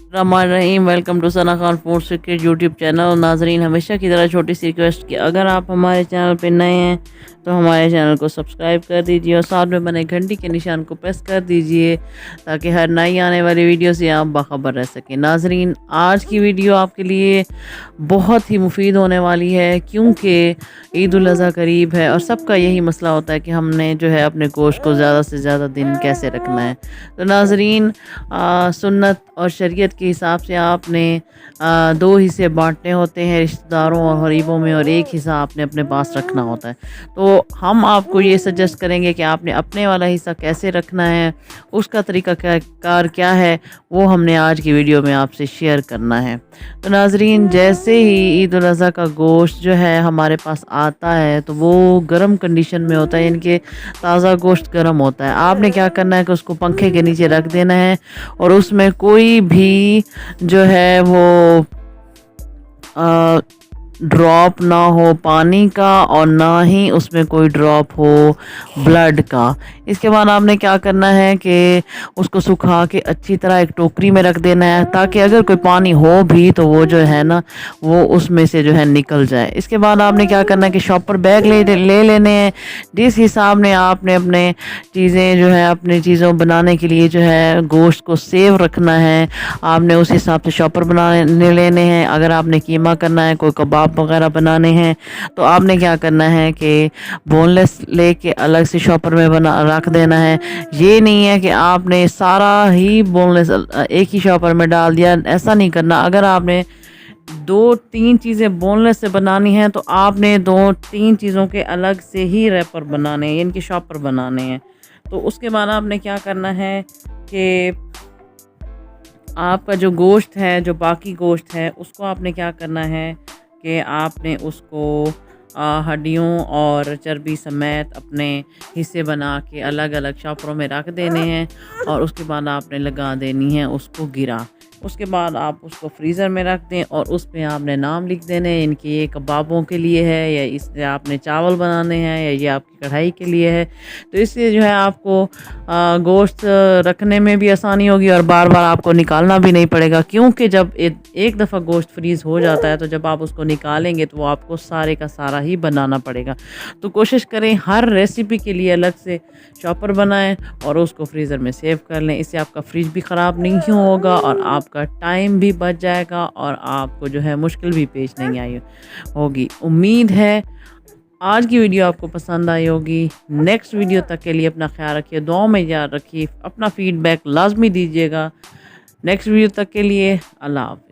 Rahim welcome to Sana Khan food secret YouTube channel. नाजरीन, हमेशा की तरह छोटी सी रिक्वेस्ट कि अगर आप हमारे चैनल पे नए हैं तो हमारे चैनल को सब्सक्राइब कर दीजिए और साथ में बने घंटी के निशान को प्रेस कर दीजिए ताकि हर नई आने वाली वीडियो से आप बाखबर रह सकें। नाजरीन, आज की वीडियो आपके लिए बहुत ही मुफीद होने वाली है क्योंकि ईद उल अज़हा करीब है और सबका यही मसला होता है कि हमने जो है अपने गोश्त को ज़्यादा से ज़्यादा दिन कैसे रखना है। तो नाजरीन, सुन्नत और शरीयत के हिसाब से आपने दो हिस्से बांटने होते हैं रिश्तेदारों और गरीबों में, और एक हिस्सा आपने अपने पास रखना होता है। तो हम आपको ये सजेस्ट करेंगे कि आपने अपने वाला हिस्सा कैसे रखना है, उसका तरीका कार क्या है, वो हमने आज की वीडियो में आपसे शेयर करना है। तो नाजरीन, जैसे ही ईद उल अज़हा का गोश्त जो है हमारे पास आता है तो वो गर्म कंडीशन में होता है, इनके ताज़ा गोश्त गर्म होता है। आपने क्या करना है कि उसको पंखे के नीचे रख देना है और उसमें कोई भी जो है वो ड्रॉप ना हो पानी का और ना ही उसमें कोई ड्रॉप हो ब्लड का। इसके बाद आपने क्या करना है कि उसको सुखा के अच्छी तरह एक टोकरी में रख देना है ताकि अगर कोई पानी हो भी तो वो जो है ना वो उसमें से जो है निकल जाए। इसके बाद आपने क्या करना है कि शॉपर बैग ले लेने हैं जिस हिसाब ने आपने अपने चीज़ें जो है अपनी चीज़ों बनाने के लिए जो है गोश्त को सेव रखना है, आपने उस हिसाब से शॉपर बनाने लेने हैं। अगर आपने कीमा करना है, कोई कबाब वगैरह बनाने हैं तो आपने क्या करना है कि बोनलेस लेके अलग से शॉपर में बना रख देना है। ये नहीं है कि आपने सारा ही बोनलेस एक ही शॉपर में डाल दिया, ऐसा नहीं करना। अगर आपने दो तीन चीज़ें बोनलेस से बनानी हैं तो आपने दो तीन चीज़ों के अलग से ही रैपर बनाने हैं, इनके शॉपर बनाने हैं। तो उसके बाद आपने क्या करना है कि आपका जो गोश्त है, जो बाकी गोश्त है, उसको आपने क्या करना है कि आपने उसको हड्डियों और चर्बी समेत अपने हिस्से बना के अलग अलग शॉपरों में रख देने हैं और उसके बाद आपने लगा देनी है उसको गिरा। उसके बाद आप उसको फ्रीज़र में रख दें और उस पर आपने नाम लिख देने हैं, इनके ये कबाबों के लिए है या इससे आपने चावल बनाने हैं या ये आपकी कढ़ाई के लिए है। तो इससे जो है आपको गोश्त रखने में भी आसानी होगी और बार बार आपको निकालना भी नहीं पड़ेगा, क्योंकि जब एक दफ़ा गोश्त फ्रीज़ हो जाता है तो जब आप उसको निकालेंगे तो वो आपको सारे का सारा ही बनाना पड़ेगा। तो कोशिश करें हर रेसिपी के लिए अलग से चॉपर बनाएं और उसको फ्रीज़र में सेव कर लें। इससे आपका फ्रिज भी ख़राब नहीं होगा और आपका टाइम भी बच जाएगा और आपको जो है मुश्किल भी पेश नहीं आई होगी। उम्मीद है आज की वीडियो आपको पसंद आई होगी। नेक्स्ट वीडियो तक के लिए अपना ख्याल रखिए, दुआओं में याद रखिए, अपना फीडबैक लाजमी दीजिएगा। नेक्स्ट वीडियो तक के लिए अल्लाह हाफ़िज़।